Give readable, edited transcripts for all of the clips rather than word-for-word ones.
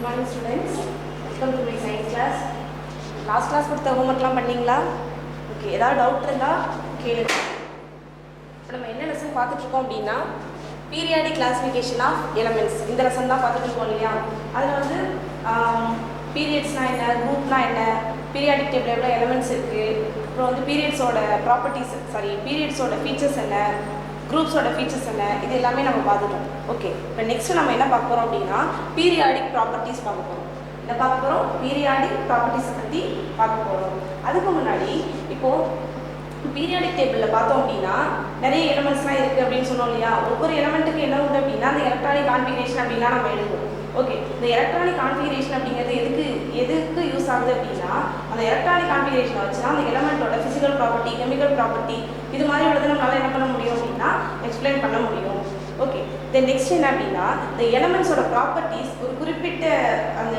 Morning students, welcome to my science class. Last class கொடுத்த homeworkலாம் பண்ணீங்களா? Okay, ஏதாவது doubt இருந்தா கேளுங்க. இப்போ நம்ம என்ன லெசன் பார்த்துட்டு இருக்கோம் அப்படின்னா பீரியாடிக் கிளாசிஃபிகேஷன் ஆஃப் எலமெண்ட்ஸ் இந்த லெசன் தான் பார்த்துட்டு இருக்கோம் இல்லையா? அதில் வந்து பீரியட்ஸ்னால் என்ன, குரூப்னால் என்ன, பீரியாடிக் டேபிள் எவ்வளோ எலமெண்ட்ஸ் இருக்குது, அப்புறம் வந்து பீரியட்ஸோட பீரியட்ஸோட ஃபீச்சர்ஸ் என்ன, குரூப்ஸோட ஃபீச்சர்ஸ் என்ன, இது எல்லாமே நம்ம பார்த்துட்டோம். ஓகே, இப்போ நெக்ஸ்ட்டு நம்ம என்ன பார்க்க போகிறோம் அப்படின்னா பீரியாடிக் ப்ராப்பர்ட்டிஸ் பார்க்க போகிறோம். என்ன பார்க்க போகிறோம்? பீரியாடிக் ப்ராப்பர்ட்டிஸை பற்றி பார்க்க போகிறோம். அதுக்கு முன்னாடி இப்போது பீரியாடிக் டேபிளில் பார்த்தோம் அப்படின்னா நிறைய எலமெண்ட்ஸ்லாம் இருக்குது அப்படின்னு சொன்னோம் இல்லையா? ஒவ்வொரு எலமெண்ட்டுக்கு என்ன உண்டு அப்படின்னா அந்த எலக்ட்ரானிக் கான்ஃபிகரேஷன் அப்படின்லாம் நம்ம எழுதுவோம். ஓகே, இந்த எலக்ட்ரானிக் கான்ஃபிகரேஷன் அப்படிங்கிறது எதுக்கு யூஸ் ஆகுது அப்படின்னா அந்த எலக்ட்ரானிக் கான்ஃபிகரேஷனை வச்சுன்னா அந்த எலமெண்ட்டோட ஃபிசிக்கல் ப்ராப்பர்ட்டி, கெமிக்கல் ப்ராப்பர்ட்டி இது மாதிரி உள்ளது நம்மளால் என்ன பண்ண முடியும் அப்படின்னா எக்ஸ்பிளைன் பண்ண முடியும். ஓகே, தென் நெக்ஸ்ட் என்ன அப்படின்னா இந்த எலமெண்ட்ஸோட ப்ராப்பர்ட்டிஸ் ஒரு குறிப்பிட்ட அந்த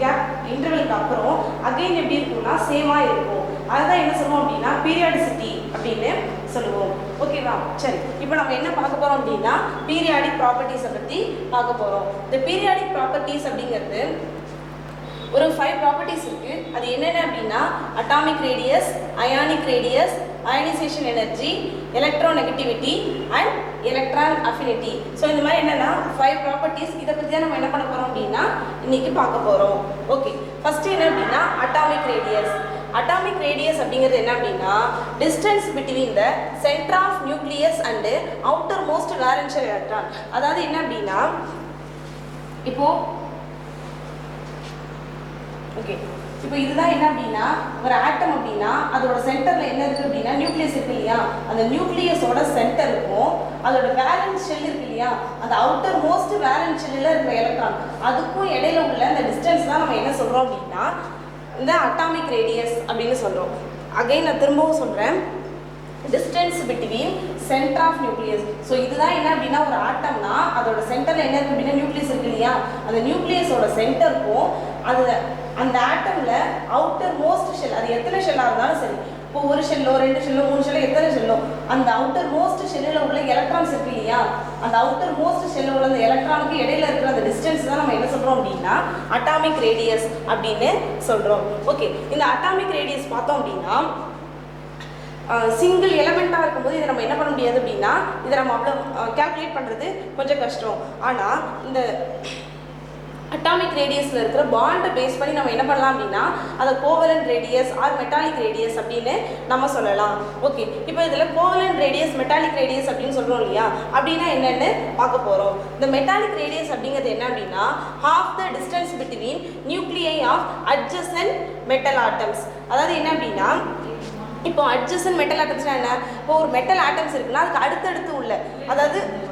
கேப் இன்டர்வலுக்கு அப்புறம் அகைன் எப்படி இருக்கும்னா சேமாக இருக்கும். அதுதான் என்ன சொல்லுவோம் அப்படின்னா பீரியாடிசிட்டி அப்படின்னு சொல்லுவோம். ஓகேவா? சரி, இப்போ நம்ம என்ன பார்க்க போகிறோம் அப்படின்னா பீரியாடிக் ப்ராப்பர்ட்டிஸை பற்றி பார்க்க போகிறோம். இந்த பீரியாடிக் ப்ராப்பர்ட்டிஸ் அப்படிங்கிறது ஒரு 5 ப்ராப்பர்ட்டிஸ் இருக்குது. அது என்னென்ன அப்படின்னா atomic radius, ionic radius, ionisation energy, electronegativity and electron affinity. So இந்த மாதிரி என்னென்னா 5 ப்ராப்பர்ட்டிஸ். இதை பற்றி தான் நம்ம என்ன பண்ண போகிறோம் அப்படின்னா இன்றைக்கி பார்க்க போகிறோம். ஓகே, ஃபஸ்ட்டு என்ன அப்படின்னா அட்டாமிக் ரேடியஸ். அட்டாமிக் ரேடியஸ் அப்படிங்கிறது என்ன அப்படின்னா distance between the centre of nucleus and outermost valential electron. அதாவது என்ன அப்படின்னா இப்போ இதுதான் என்ன அப்படின்னா ஒரு ஆட்டம் அப்படின்னா அதோட சென்டரில் என்ன இருக்குது அப்படின்னா நியூக்ளியஸ் இருக்கு இல்லையா? அந்த நியூக்ளியஸோட சென்டருக்கும் அதோட வேலன்ஸ் ஷெல் இருக்கு இல்லையா? அந்த அவுட்டர் மோஸ்ட் வேலன்ஸ் ஷெல்லில் இருக்கிற எலக்ட்ரான் அதுக்கும் இடையில உள்ள அந்த டிஸ்டன்ஸ் தான் நம்ம என்ன சொல்கிறோம் அப்படின்னா இந்த அட்டாமிக் ரேடியஸ் அப்படின்னு சொல்கிறோம். அகைன் நான் திரும்பவும் சொல்கிறேன், distance between centre of nucleus. So இதுதான் என்ன அப்படின்னா ஒரு ஆட்டம்னா அதோட சென்டரில் என்ன இருக்குது அப்படின்னா நியூக்ளியஸ் இருக்கு இல்லையா? அந்த நியூக்ளியஸோட சென்டருக்கும் அந்த ஆட்டமில் அவுட்டர் மோஸ்ட் ஷெல், அது எத்தனை ஷெல்லாக இருந்தாலும் சரி, இப்போ ஒரு ஷெல்லோ 2 ஷெல்லோ 3 ஷெல்லோ எத்தனை ஷெல்லோ அந்த அவுட்டர் மோஸ்ட் ஷெல்லில் உள்ள எலக்ட்ரான்ஸ் இருக்கு இல்லையா? அந்த அவுட்டர் மோஸ்ட் ஷெல்லில் உள்ள அந்த எலக்ட்ரானுக்கு இடையில இருக்கிற அந்த டிஸ்டன்ஸ் தான் நம்ம என்ன சொல்கிறோம் அப்படின்னா அட்டாமிக் ரேடியஸ் அப்படின்னு சொல்கிறோம். ஓகே, இந்த அட்டாமிக் ரேடியஸ் பார்த்தோம் அப்படின்னா சிங்கிள் எலமெண்ட்டாக இருக்கும்போது இதை நம்ம என்ன பண்ண முடியாது அப்படின்னா இதை நம்ம அவ்வளோ கேல்குலேட் பண்ணுறது கொஞ்சம் கஷ்டம். ஆனால் இந்த அட்டாமிக் ரேடியஸில் இருக்கிற பாண்டை பேஸ் பண்ணி நம்ம என்ன பண்ணலாம் அப்படின்னா அதை covalent radius or metallic radius அப்படின்னு நம்ம சொல்லலாம். ஓகே, இப்போ இதில் கோவலன்ட் ரேடியஸ், மெட்டாலிக் ரேடியஸ் அப்படின்னு சொல்கிறோம் இல்லையா? அப்படின்னா என்னென்னு பார்க்க போகிறோம். இந்த மெட்டாலிக் ரேடியஸ் அப்படிங்கிறது என்ன அப்படின்னா half the distance between nuclei of adjacent metal atoms. அதாவது என்ன அப்படின்னா இப்போ அட்ஜசன்ட் மெட்டல் ஆட்டம்ஸ்னால் என்ன? இப்போ ஒரு மெட்டல் ஆட்டம்ஸ் இருக்குன்னா அதுக்கு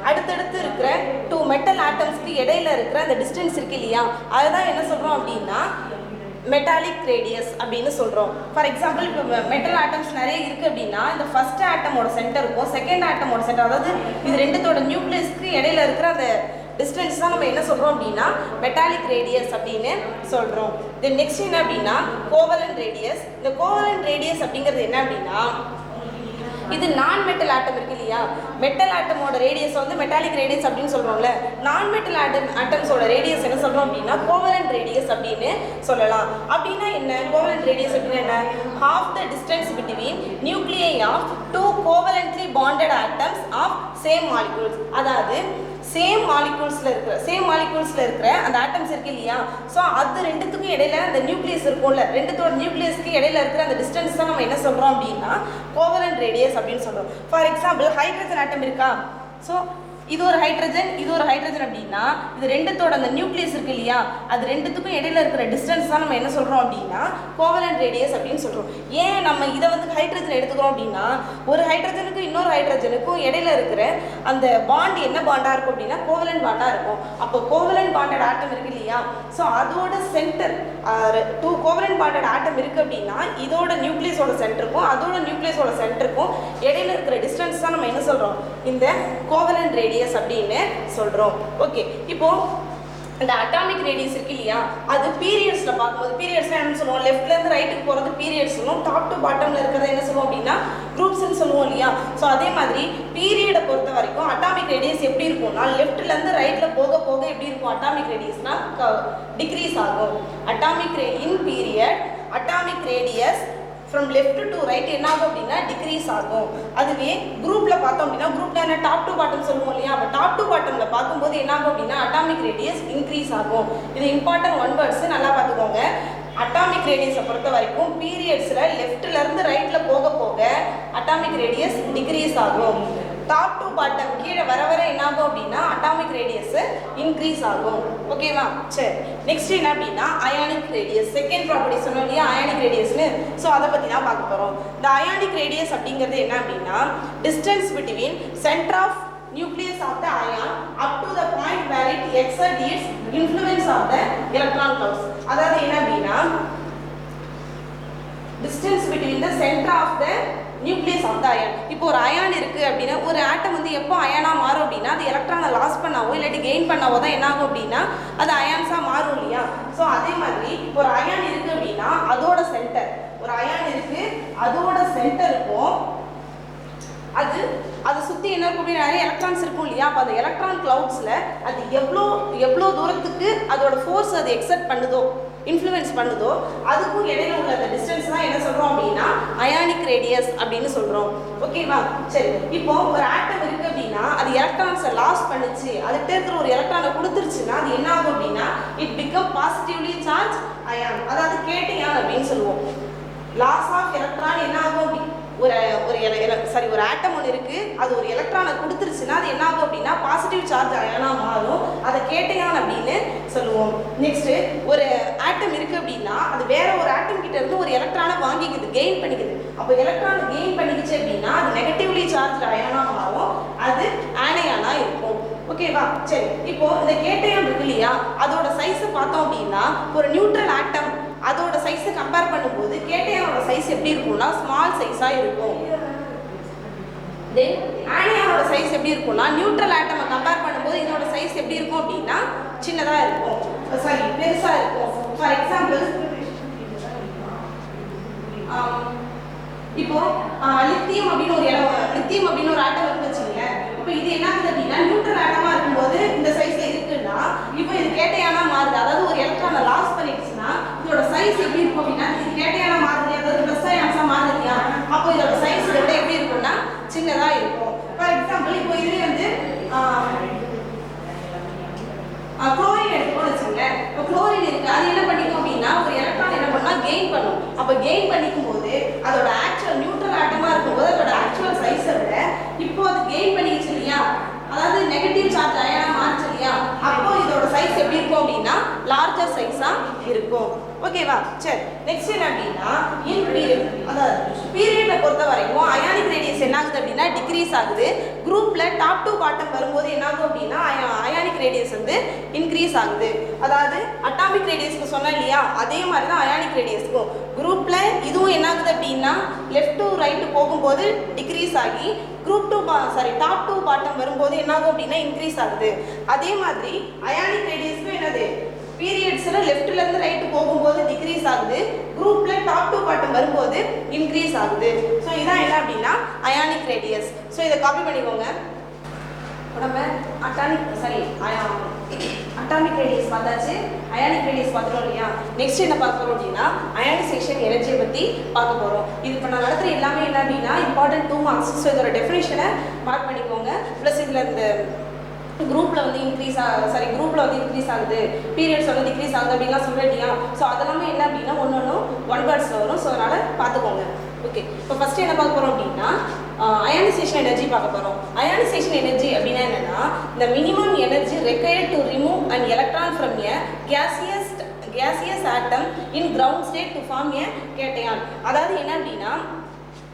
அடுத்தடுத்து இருக்கிற 2 மெட்டல் ஆட்டம்ஸ்க்கு இடையில இருக்கிற அந்த டிஸ்டன்ஸ் இருக்கு இல்லையா? அதுதான் என்ன சொல்கிறோம் அப்படின்னா மெட்டாலிக் ரேடியஸ் அப்படின்னு சொல்கிறோம். ஃபார் எக்ஸாம்பிள் இப்போ மெட்டல் ஆட்டம்ஸ் நிறைய இருக்குது அப்படின்னா இந்த ஃபஸ்ட் ஆட்டமோட சென்டருக்கும் செகண்ட் ஆட்டமோட சென்டர், அதாவது இது ரெண்டுத்தோட நியூக்ளியஸ்க்கு இடையில இருக்கிற அந்த டிஸ்டன்ஸ் தான் நம்ம என்ன சொல்கிறோம் அப்படின்னா மெட்டாலிக் ரேடியஸ் அப்படின்னு சொல்கிறோம். தென் நெக்ஸ்ட் என்ன அப்படின்னா கோவலன்ட் ரேடியஸ். இந்த கோவலன்ட் ரேடியஸ் அப்படிங்கிறது என்ன அப்படின்னா இது நான் மெட்டல் ஆட்டம் இருக்கு இல்லையா? மெட்டல் ஆட்டமோட ரேடியஸ் வந்து மெட்டாலிக் ரேடியஸ் அப்படின்னு சொல்கிறோம்ல. நான் மெட்டல் ஆட்டம்ஸோட ரேடியஸ் என்ன சொல்கிறோம் அப்படின்னா கோவலன்ட் ரேடியஸ் அப்படின்னு சொல்லலாம். அப்படின்னா என்ன கோவலன்ட் ரேடியஸ் அப்படின்னா என்ன? half the distance between nuclei of 2 covalently bonded atoms of same molecules. அதாவது சேம் மாலிகூல்ஸில் இருக்கிற அந்த ஆட்டம்ஸ் இருக்கு இல்லையா? ஸோ அது ரெண்டுத்துக்கும் இடையில அந்த நியூக்ளியஸ் இருக்கும்ல, ரெண்டுத்தோட நியூக்ளியஸ்க்கு இடையில இருக்கிற அந்த டிஸ்டன்ஸ் தான் நம்ம என்ன சொல்கிறோம் அப்படின்னா கோவலன்ட் ரேடியஸ் அப்படின்னு சொல்கிறோம். ஃபார் எக்ஸாம்பிள் ஹைட்ரஜன் ஆட்டம் இருக்கா? ஸோ இது ஒரு ஹைட்ரஜன் அப்படின்னா இது ரெண்டுத்தோட அந்த நியூக்ளியஸ் இருக்கு இல்லையா? அது ரெண்டுத்துக்கும் இடையில இருக்கிற டிஸ்டன்ஸ் தான் நம்ம என்ன சொல்கிறோம் அப்படின்னா கோவலன்ட் ரேடியஸ் அப்படின்னு சொல்கிறோம். ஏன் நம்ம இதை வந்து ஹைட்ரஜன் எடுத்துக்கிறோம் அப்படின்னா ஒரு ஹைட்ரஜனுக்கும் இன்னொரு ஹைட்ரஜனுக்கும் இடையில இருக்கிற அந்த பாண்ட் என்ன பாண்டாக இருக்கும் அப்படின்னா கோவலன்ட் பாண்டாக இருக்கும். அப்போ கோவலன்ட் பாண்டட் ஆட்டம் இருக்கு இல்லையா? ஸோ அதோட சென்டர் 2 கோவலன்ட் பாண்டட் ஆட்டம் இருக்குது அப்படின்னா இதோட நியூக்ளியஸோட சென்டருக்கும் அதோட நியூக்ளியஸோட சென்டருக்கும் இடையில இருக்கிற டிஸ்டன்ஸ் தான் நம்ம என்ன சொல்கிறோம் இந்த கோவலன்ட் ரேடியஸ் அப்படின்னு சொல்கிறோம். ஓகே, இப்போ அந்த அட்டாமிக் ரேடியஸ் இருக்கு இல்லையா, அது பீரியட்ஸில் பார்க்கும்போது, பீரியட்ஸ்லாம் என்ன சொல்லுவோம், லெஃப்ட்லேருந்து ரைட்டுக்கு போகிறது பீரியட்ஸ் சொல்லுவோம், டாப் டு பாட்டமில் இருக்கிறத என்ன சொல்லுவோம் அப்படின்னா குரூப்ஸ்ன்னு சொல்லுவோம் இல்லையா. ஸோ அதே மாதிரி பீரியடை பொறுத்த வரைக்கும் அட்டாமிக் ரேடியஸ் எப்படி இருக்கும்னா, லெஃப்ட்லேருந்து ரைட்டில் போக போக எப்படி இருக்கும் அட்டாமிக் ரேடியஸ்னால் டிக்ரீஸ் ஆகும். Atomic in period atomic radius from left to right என்ன ஆகும் அப்படின்னா டிக்ரீஸ் ஆகும். அதுவே குரூப்பில் பார்த்தோம் அப்படின்னா, குரூப்பில் என்ன டாப் டு பாட்டம் சொல்லுவோம் இல்லையா, அப்போ டாப் டு பாட்டமில் பார்க்கும்போது என்ன ஆகும் அப்படின்னா அட்டாமிக் ரேடியஸ் இன்க்ரீஸ் ஆகும். இது இம்பார்ட்டன்ட் ஒன் வேர்ட்ஸ், நல்லா பார்த்துக்கோங்க. அட்டாமிக் ரேடியஸை பொறுத்த வரைக்கும் பீரியட்ஸில் லெஃப்ட்லேருந்து ரைட்டில் போக போக அட்டாமிக் ரேடியஸ் டிக்ரீஸ் ஆகும். டாப் டு பாட்டம் கீழே வர வர என்ன ஆகும் அப்படின்னா அட்டாமிக் ரேடியஸ் இன்க்ரீஸ் ஆகும். ஓகேவா? சரி, நெக்ஸ்ட் என்ன அப்படின்னா அயானிக் ரேடியஸ். செகண்ட் ப்ராப்பர்ட்டி சொன்னோம் இல்லையா அயானிக் ரேடியஸ்னு. ஸோ அதை பற்றி தான் பார்க்க போகிறோம். இந்த அயானிக் ரேடியஸ் அப்படிங்கிறது என்ன அப்படின்னா distance between centre of nucleus of the ion up to the point where it exerts its influence of the electron clouds. அதாவது என்ன அப்படின்னா distance between the center of the nucleus of the ion. இப்போ ஒரு ion இருக்குது அப்படின்னா, ஒரு ஆட்டம் வந்து எப்போ அயானாக மாறும் அப்படின்னா அது எலக்ட்ரானை லாஸ் பண்ணாவோ இல்லாட்டி கெயின் பண்ணாவோ தான் என்ன ஆகும் அப்படின்னா அது அயான்ஸாக மாறும் இல்லையா. ஸோ அதே மாதிரி ஒரு அயான் இருக்குது அப்படின்னா அதோட சென்டர், ஒரு அயான் இருக்குது அதோட சென்டருக்கும் அது சுற்றி என்ன இருக்கும் அப்படின்னா நிறைய எலக்ட்ரான்ஸ் இருக்கும் இல்லையா. அப்போ அந்த எலக்ட்ரான் கிளவுட்ஸில் அது எவ்வளோ தூரத்துக்கு அதோட ஃபோர்ஸ் அது எக்ஸர்ட் பண்ணுதோ, இன்ஃப்ளூயன்ஸ் பண்ணுதோ, அதுக்கும் இடையில உள்ள அந்த டிஸ்டன்ஸ் தான் என்ன சொல்கிறோம் அப்படின்னா அயானிக் ரேடியஸ் அப்படின்னு சொல்கிறோம். ஓகேவா? சரி, இப்போ ஒரு ஆட்டம் இருக்குது அப்படின்னா அது எலக்ட்ரான்ஸை லாஸ் பண்ணிச்சு, அதுகிட்ட இருக்கிற ஒரு எலக்ட்ரானை கொடுத்துருச்சுன்னா அது என்ன ஆகும் அப்படின்னா it become positively charge ion, அதாவது கேட்டையான் அப்படின்னு சொல்லுவோம். லாஸ் ஆஃப் எலக்ட்ரான் என்ன ஆகும், ஒரு ஆட்டம் ஒன்று இருக்குது, அது ஒரு எலக்ட்ரானை கொடுத்துருச்சுன்னா அது என்ன ஆகும் அப்படின்னா பாசிட்டிவ் சார்ஜ் அயானாக மாறும், அதை கேட்டையான் அப்படின்னு சொல்லுவோம். நெக்ஸ்ட்டு ஒரு ஆட்டம் இருக்குது அப்படின்னா அது வேற ஒரு ஆட்டம் கிட்ட இருந்து ஒரு எலக்ட்ரானை வாங்கிக்குது, கெயின் பண்ணிக்குது. அப்போ எலக்ட்ரான் கெயின் பண்ணிக்கிச்சு அப்படின்னா அது நெகட்டிவ்லி சார்ஜ் அயானாக மாறும், அது ஆனையானாக இருக்கும். ஓகேவா? சரி, இப்போ இந்த கேட்டையான் இருக்கு இல்லையா, அதோட சைஸை பார்த்தோம் அப்படின்னா ஒரு நியூட்ரல் ஆட்டம் அதோட சைஸை கம்பேர் பண்ணும்போது கேட்டையானோட சைஸ் எப்படி இருக்கும்னா ஸ்மால் சைஸாக இருக்கும். தென் ஆனியானோட சைஸ் எப்படி இருக்கும்னா நியூட்ரல் ஆட்டமை கம்பேர் பண்ணும்போது இதோட சைஸ் எப்படி இருக்கும் அப்படின்னா சின்னதாக இருக்கும், பெருசாக இருக்கும். ஃபார் எக்ஸாம்பிள் இப்போ லித்தியம் அப்படின்னு ஒரு ஆட்டம் இருக்கு வச்சுக்கோங்களேன். இப்போ இது என்ன ஆகுது அப்படின்னா நியூட்ரல் ஆட்டமாக இருக்கும்போது இந்த சைஸில் இருக்குன்னா இப்போ இது கேட்டையானா மாறுது, அதாவது ஒரு எலக்ட்ரானை லாஸ் பண்ணிடுச்சுன்னா இதோட சைஸ் எப்படி இருக்கும் அப்படின்னா இது கேட்டையானா மாறுது, அதாவது ப்ளஸ் அயான்ஸாக மாறுது இல்லையா. அப்போ இதோட சைஸ் விட எப்படி இருக்கும்னா சின்னதாக இருக்கும். ஃபார் எக்ஸாம்பிள் இப்போ இதுலேயே வந்து குளோரின் எடுத்துக்கோன்னு வச்சுக்கோங்களேன். இப்போ குளோரின் இருக்குது, அது என்ன பண்ணிக்கும் அப்படின்னா ஒரு எலக்ட்ரான் என்ன பண்ணால் கெயின் பண்ணும். அப்போ கெயின் பண்ணிக்கும் போது அதோட ஆக்சுவல் நியூட்ரல் ஆட்டமாக இருக்கும்போது அதோட ஆக்சுவல் சைஸை விட இப்போ அது கெயின் பண்ணிக்கிச்சு இல்லையா, அதாவது நெகட்டிவ் சார்ஜ் அயனாக மாறிச்சு இல்லையா, அப்போ இதோட சைஸ் எப்படி இருக்கும் அப்படின்னா லார்ஜர் சைஸாக இருக்கும். ஓகேவா? சரி, நெக்ஸ்ட் என்ன அப்படின்னா இன் பீரியட், அதாவது பீரியடை பொறுத்த வரைக்கும் அயானிக் ரேடியஸ் என்ன ஆகுது அப்படின்னா டிக்ரீஸ் ஆகுது. குரூப்பில் டாப் டு பாட்டம் வரும்போது என்ன ஆகும் அப்படின்னா அயானிக் ரேடியஸ் வந்து இன்க்ரீஸ் ஆகுது. அதாவது அட்டாமிக் ரேடியஸ்க்கு சொன்னேன் இல்லையா, அதே மாதிரி தான் அயானிக் ரேடியஸ்க்கும். குரூப்பில் இதுவும் என்ன ஆகுது அப்படின்னா லெஃப்ட் டு ரைட்டு போகும்போது டிக்ரீஸ் ஆகி டாப் டு பாட்டம் வரும்போது என்ன ஆகும் அப்படின்னா இன்க்ரீஸ் ஆகுது. அதே மாதிரி அயானிக் ரேடியஸ்க்கும் என்னது பீரியட்ஸில் லெஃப்ட்லேருந்து ரைட்டு போகும்போது டிக்ரீஸ் ஆகுது, குரூப்பில் டாப் டு பாட்டம் வரும்போது இன்க்ரீஸ் ஆகுது. ஸோ இதான் என்ன அப்படின்னா அயானிக் ரேடியஸ். ஸோ இதை காப்பி பண்ணிக்கோங்க. நம்ம அட்டாமிக் ரேடியஸ் பார்த்தாச்சு, அயானிக் ரேடியஸ் பார்த்துட்டோம் இல்லையா. நெக்ஸ்ட் என்ன பார்க்க போகிறோம் அப்படின்னா அயானைசேஷன் எனர்ஜியை பற்றி பார்க்க போகிறோம். இது இப்போ நான் நடத்துகிற எல்லாமே என்ன அப்படின்னா இம்பார்ட்டன்ட் 2 மார்க்ஸ். ஸோ இதோட டெஃபினேஷனை மார்க் பண்ணிக்கோங்க. ப்ளஸ் இதில் இந்த குரூப்பில் வந்து இன்க்ரீஸ் ஆகுது, பீரியட்ஸ் வந்து டிக்ரீஸ் ஆகுது அப்படின்லாம் சொல்கிறேன் இல்லையா. ஸோ அதெல்லாமே என்ன அப்படின்னா ஒன்று ஒன் வேர்ட்ஸில் வரும். ஸோ அதனால் பார்த்துக்கோங்க. ஓகே, இப்போ ஃபஸ்ட்டு என்ன பார்க்க போகிறோம் அப்படின்னா அயானைசேஷன் எனர்ஜி பார்க்க போகிறோம். அயானைசேஷன் எனர்ஜி அப்படின்னா என்னென்னா the minimum energy required to remove an electron from a gaseous atom in ground state to form a cation. அதாவது என்ன அப்படின்னா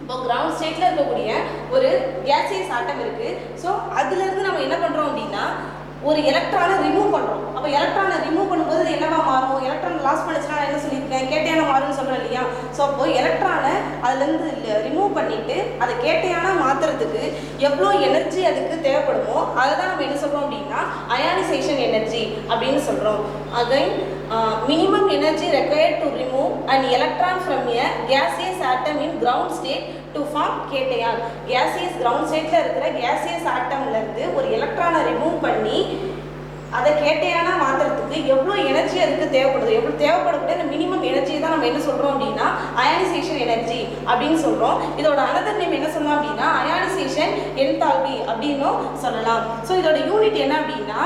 இப்போ கிரவுண்ட் ஸ்டேட்டில் இருக்கக்கூடிய ஒரு கேசியஸ் ஆட்டம் இருக்குது. ஸோ அதுலேருந்து நம்ம என்ன பண்ணுறோம் அப்படின்னா ஒரு எலக்ட்ரானை ரிமூவ் பண்ணுறோம். அப்போ எலக்ட்ரானை ரிமூவ் பண்ணும்போது அது என்னவா மாறும்? எலக்ட்ரான் லாஸ் பண்ணுச்சுன்னா நான் என்ன சொல்லியிருக்கேன், கேட்டையான மாறும்னு சொல்கிறேன் இல்லையா? ஸோ அப்போ எலக்ட்ரானை அதுலேருந்து ரிமூவ் பண்ணிவிட்டு அதை கேட்டையான மாற்றுறதுக்கு எவ்வளோ எனர்ஜி அதுக்கு தேவைப்படுமோ அதை தான் நம்ம என்ன சொல்கிறோம் அப்படின்னா அயானிசேஷன் எனர்ஜி அப்படின்னு சொல்கிறோம். Again minimum energy required to remove an electron from a gaseous atom in ground state to form cation. gaseous ground stateல இருக்கிற gaseous atomல இருந்து ஒரு எலக்ட்ரானை ரிமூவ் பண்ணி அதை கேட்டையான மாற்றுறதுக்கு எவ்வளோ எனர்ஜி அதுக்கு தேவைப்படுது, எவ்வளோ தேவைப்படக்கூடிய அந்த மினிமம் எனர்ஜி தான் நம்ம என்ன சொல்கிறோம் அப்படின்னா அயானிசேஷன் எனர்ஜி அப்படின்னு சொல்கிறோம். இதோட அனதர் நேம் என்ன சொல்லலாம் அப்படின்னா அயானிசேஷன் என்தால்பி அப்படின்னும் சொல்லலாம். ஸோ இதோட யூனிட் என்ன அப்படின்னா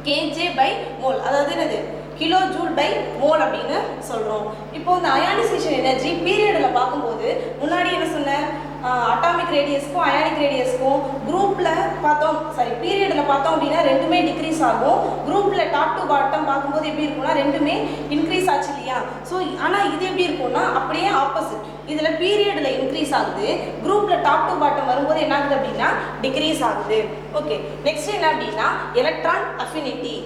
kJ/mol, அதாவது என்னது கிலோ ஜூல் பை மோல் அப்படின்னு சொல்கிறோம். இப்போ இந்த அயானிசேஷன் எனர்ஜி பீரியடில் பார்க்கும்போது முன்னாடி என்ன சொன்னேன், அட்டாமிக் ரேடியஸ்க்கும் அயானிக் ரேடியஸ்க்கும் குரூப்பில் பார்த்தோம், பீரியடில் பார்த்தோம் அப்படின்னா ரெண்டுமே டிக்ரீஸ் ஆகும். குரூப்பில் டாப் டு பாட்டம் பார்க்கும்போது எப்படி இருக்கும்னா ரெண்டுமே இன்க்ரீஸ் ஆச்சு இல்லையா? ஸோ ஆனால் இது எப்படி இருக்கும்னா அப்படியே ஆப்போசிட். இதில் பீரியடில் இன்க்ரீஸ் ஆகுது, குரூப்பில் டாப் டு பாட்டம் வரும்போது என்ன ஆகுது அப்படின்னா டிக்ரீஸ் ஆகுது. ஓகே, நெக்ஸ்ட் என்ன அப்படின்னா எலக்ட்ரான் அஃபினிட்டி.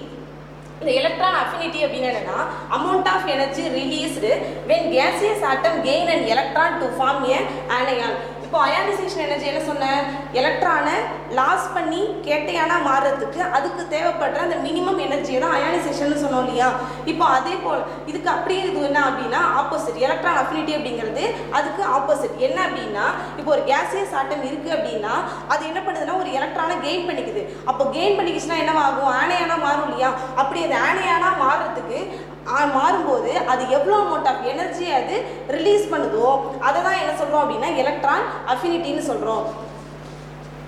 இந்த எலக்ட்ரான் அஃபினிட்டி அப்படின்னு என்னன்னா amount of energy released when gaseous atom gain an electron to form a anion. இப்போ அயானிசேஷன் எனர்ஜி என்ன சொன்னேன், எலக்ட்ரானை லாஸ் பண்ணி கேட்டையானா மாறுறதுக்கு அதுக்கு தேவைப்படுற அந்த மினிமம் எனர்ஜியை தான் அயானிசேஷன் சொன்னோம் இல்லையா? இப்போ அதே போல் இதுக்கு அப்படியே இது என்ன அப்படின்னா ஆப்போசிட். எலக்ட்ரான் அஃபினிட்டி அப்படிங்கிறது அதுக்கு ஆப்போசிட். என்ன அப்படின்னா இப்போ ஒரு கேசியஸ் ஆட்டம் இருக்குது அப்படின்னா அது என்ன பண்ணுதுன்னா ஒரு எலக்ட்ரானை கெயின் பண்ணிக்குது. அப்போ கெயின் பண்ணிக்கிச்சுன்னா என்னவாகும், ஆனையானா மாறும் இல்லையா? அப்படி அது ஆனையானா மாறுறதுக்கு மாறும்போது அது எவ்வளோ அமௌண்ட் ஆஃப் எனர்ஜி அது ரிலீஸ் பண்ணுதோ அதை தான் என்ன சொல்கிறோம் அப்படின்னா எலக்ட்ரான் அஃபினிட்டின்னு சொல்கிறோம்.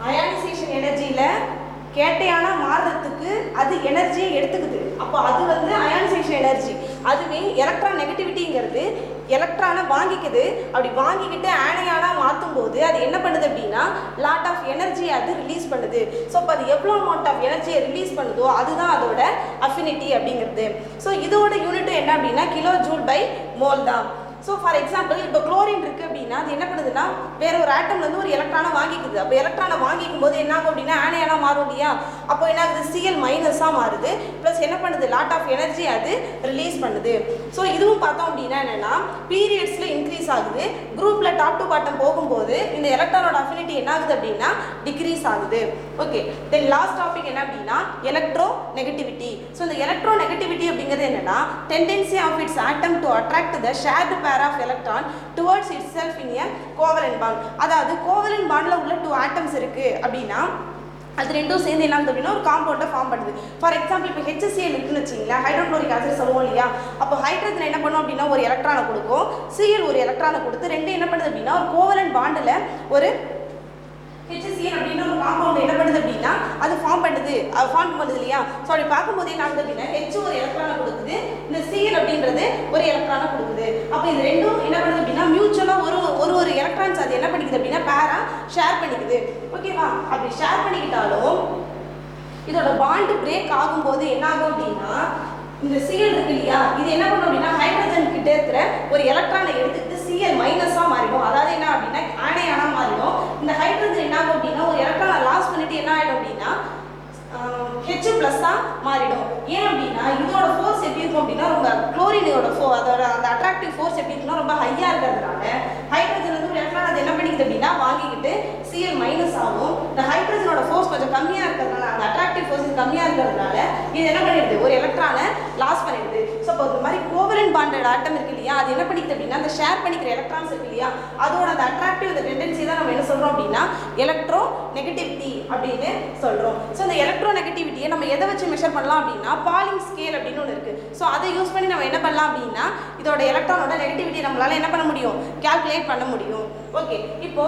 அயானிசேஷன் எனர்ஜியில் கேட்டையான மாறுறதுக்கு அது எனர்ஜியை எடுத்துக்குது. அப்போ அது வந்து அயானிசேஷன் எனர்ஜி. அதுவே எலக்ட்ரான் நெகட்டிவிட்டிங்கிறது எலக்ட்ரானை வாங்கிக்குது. அப்படி வாங்கிக்கிட்டு ஆனையானா மாற்றும் போது அது என்ன பண்ணுது அப்படின்னா லாட் ஆஃப் எனர்ஜியை அது ரிலீஸ் பண்ணுது. ஸோ அப்போ அது எவ்வளோ அமௌண்ட் ஆஃப் எனர்ஜியை ரிலீஸ் பண்ணுதோ அதுதான் அதோட அஃபினிட்டி அப்படிங்கிறது. ஸோ இதோட யூனிட் என்ன அப்படின்னா கிலோ ஜூல் பை மோல் தான். ஸோ ஃபார் எக்ஸாம்பிள் இப்போ குளோரின் இருக்குது அப்படின்னா அது என்ன பண்ணுதுன்னா வேற ஒரு ஆட்டம்லேருந்து ஒரு எலக்ட்ரானை வாங்கிக்குது. அப்போ எலக்ட்ரானை வாங்கிக்கும் போது என்ன ஆகும் அப்படின்னா ஆனையானா மாறும் இல்லையா? அப்போ என்ன ஆகுது, Cl மைனஸாக மாறுது. ப்ளஸ் என்ன பண்ணுது, லாட் ஆஃப் எனர்ஜி அது ரிலீஸ் பண்ணுது. ஸோ இதுவும் பார்த்தோம் அப்படின்னா என்னென்னா பீரியட்ஸில் இன்க்ரீஸ் ஆகுது. குரூப்பில் டாப் டு பாட்டம் போகும்போது இந்த எலக்ட்ரானோட அஃபினிட்டி என்ன ஆகுது அப்படின்னா டிக்ரீஸ் ஆகுது. ஓகே, தென் லாஸ்ட் டாபிக் என்ன அப்படின்னா எலக்ட்ரோ நெகட்டிவிட்டி. ஸோ இந்த எலக்ட்ரோ நெகட்டிவிட்டி அப்படிங்கிறது என்னென்னா tendency of its atom to attract the shared pair of electron towards itself in a covalent bond. அதாவது கோவலன்ட் பாண்ட்ல உள்ள 2 ஆட்டம்ஸ் இருக்கு அப்படின்னா அது ரெண்டும் சேர்ந்து என்ன ஆகுது அப்படின்னா ஒரு காம்பவுண்டை ஃபார்ம் பண்ணுது. ஃபார் எக்ஸாம்பிள் இப்போ HCl இருக்குன்னு வச்சிங்களேன், ஹைட்ரோக்ளோரிக் ஆசிட் சொல்லுவோம் இல்லையா? அப்போ ஹைட்ரஜன் என்ன பண்ணும் அப்படின்னா ஒரு எலக்ட்ரானை கொடுக்கும், Cl ஒரு எலக்ட்ரானை கொடுத்து ரெண்டும் என்ன பண்ணுது அப்படின்னா ஒரு கோவலன்ட் பாண்டில் ஒரு HCl அப்படின்னா ஒரு காம்பவுண்ட் என்ன பண்ணுது அப்படின்னா அது ஃபார்ம் பண்ணுது இல்லையா? ஸோ அப்படி பார்க்கும்போது என்ன ஆகுது அப்படின்னா H ஒரு எலக்ட்ரானை கொடுக்குது, இந்த Cl அப்படின்றது ஒரு எலக்ட்ரானை கொடுக்குது. அப்போ இது ரெண்டும் என்ன பண்ணுது அப்படின்னா மியூச்சுவலாக ஒரு எலக்ட்ரான்ஸ் அது என்ன பண்ணிக்குது அப்படின்னா பேரா ஷேர் பண்ணிக்குது. ஓகேவா? அப்படி ஷேர் பண்ணிக்கிட்டாலும் இதோட பாண்ட் பிரேக் ஆகும்போது என்ன ஆகும் அப்படின்னா இந்த Cl இருக்கு இல்லையா, இது என்ன பண்ணும் அப்படின்னா ஹைட்ரஜன் கிட்ட இருக்கிற ஒரு எலக்ட்ரானை எடுத்துக்கிட்டு Cl மைனஸாக மாறிடும். அதாவது என்ன அப்படின்னா ஆனையானா மாறிடும். இந்த ஹைட்ரஜன் என்ன ஆகும் அப்படின்னா ஒரு எலக்ட்ரானை லாஸ் பண்ணிட்டு என்ன ஆகிடும் அப்படின்னா H ப்ளஸ்ஸாக மாறிடும். ஏன் அப்படின்னா இதோட ஃபோர்ஸ் எப்படி இருக்கும் அப்படின்னா ரொம்ப குளோரினோட அதோட அந்த அட்ராக்டிவ் ஃபோர்ஸ் எப்படி இருக்குன்னா ரொம்ப ஹையாக இருக்கிறதுனால ஹைட்ரஜன் வந்து ஒரு எலக்ட்ரான் அது என்ன பண்ணிக்குது அப்படின்னா வாங்கிக்கிட்டு Cl மைனஸ் ஆகும். இந்த ஹைட்ரஜனோட ஃபோர்ஸ் கொஞ்சம் கம்மியாக இருக்கிறதுனால அந்த அட்ராக்டிவ் ஃபோர்ஸ் கம்மியாக இருக்கிறதுனால இது என்ன பண்ணிடுது ஒரு எலக்ட்ரானை லாஸ் பண்ணிடுது. ஸோ இப்போ இந்த மாதிரி கோவலன்ட் பாண்டட் ஆட்டம் இருக்கு இல்லையா, அது என்ன பண்ணிக்குது அப்படின்னா அந்த ஷேர் பண்ணிக்கிற எலக்ட்ரான்ஸ் இருக்கு இல்லையா அதோட அந்த அட்ராக்டிவ் அந்த டெண்டன்சி தான் நம்ம என்ன சொல்கிறோம் அப்படின்னா எலக்ட்ரோ நெகட்டிவிட்டி அப்படின்னு சொல்கிறோம். ஸோ இந்த எலக்ட்ரோ நெகட்டிவிட்டியை நம்ம எதை வச்சு மெஷர் பண்ணலாம் அப்படின்னா பாலிங் ஸ்கேல் அப்படின்னு ஒன்று இருக்குது. ஸோ அதை யூஸ் பண்ணி நம்ம என்ன பண்ணலாம் அப்படின்னா இதோட எலக்ட்ரானோட நெகட்டிவிட்டி நம்மளால் என்ன பண்ண முடியும், கால்குலேட் பண்ண முடியும். ஓகே, இப்போ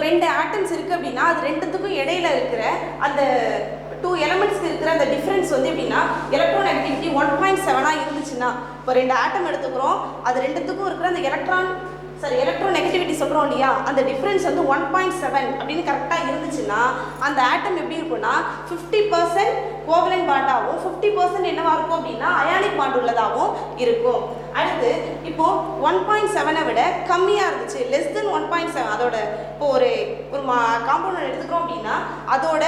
2 ஆட்டம்ஸ் இருக்குது அப்படின்னா அது ரெண்டுத்துக்கும் இடையில இருக்கிற அந்த 2 எலமெண்ட்ஸ்க்கு இருக்கிற அந்த டிஃப்ரென்ஸ் வந்து எப்படின்னா எலக்ட்ரோ நெகட்டிவிட்டி 1.7 இருந்துச்சுன்னா இப்போ 2 ஆட்டம் எடுத்துக்கிறோம், அது ரெண்டுத்துக்கும் இருக்கிற அந்த எலக்ட்ரோ நெகட்டிவிட்டி சொல்கிறோம் இல்லையா, அந்த டிஃப்ரென்ஸ் வந்து 1.7 அப்படின்னு கரெக்டாக இருந்துச்சுன்னா அந்த ஆட்டம் எப்படி இருக்கும்னா 50% கோவலன்ட் பாண்டாகவும் 50% என்னவா இருக்கும் அப்படின்னா அயானிக் பாண்ட் உள்ளதாகவும் இருக்கும். அடுத்து இப்போ 1.7 விட கம்மியாக இருந்துச்சு, லெஸ் தென் 1.7, அதோட இப்போ ஒரு காம்பவுண்ட் எடுத்துக்கிறோம் அப்படின்னா அதோட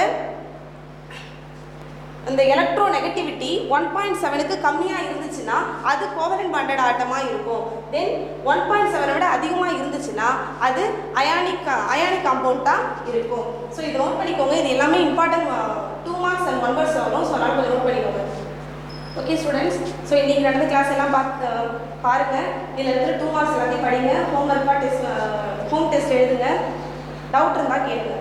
இந்த எலக்ட்ரோ நெகட்டிவிட்டி 1.7க்கு கம்மியாக இருந்துச்சுன்னா அது கோவலன்ட் பாண்டட் ஆட்டமாக இருக்கும். தென் 1.7 விட அதிகமாக இருந்துச்சுன்னா அது அயானிக் காம்பவுண்டாக இருக்கும். ஸோ இது நோட் பண்ணிக்கோங்க. இது எல்லாமே இம்பார்ட்டன்ட் 2 மார்க்ஸ் அண்ட் 1 வேர்ட்ஸ் வரும். ஸோ அதனால் கொஞ்சம் நோட் பண்ணிக்கோங்க. ஓகே ஸ்டூடெண்ட்ஸ், ஸோ இன்றைக்கி நடந்த கிளாஸ் எல்லாம் பாருங்கள். இதில் இருந்து 2 மார்க்ஸ் எல்லாத்தையும் படிங்க. ஹோம் டெஸ்ட் எழுதுங்க. டவுட் இருந்தால் கேளுங்க.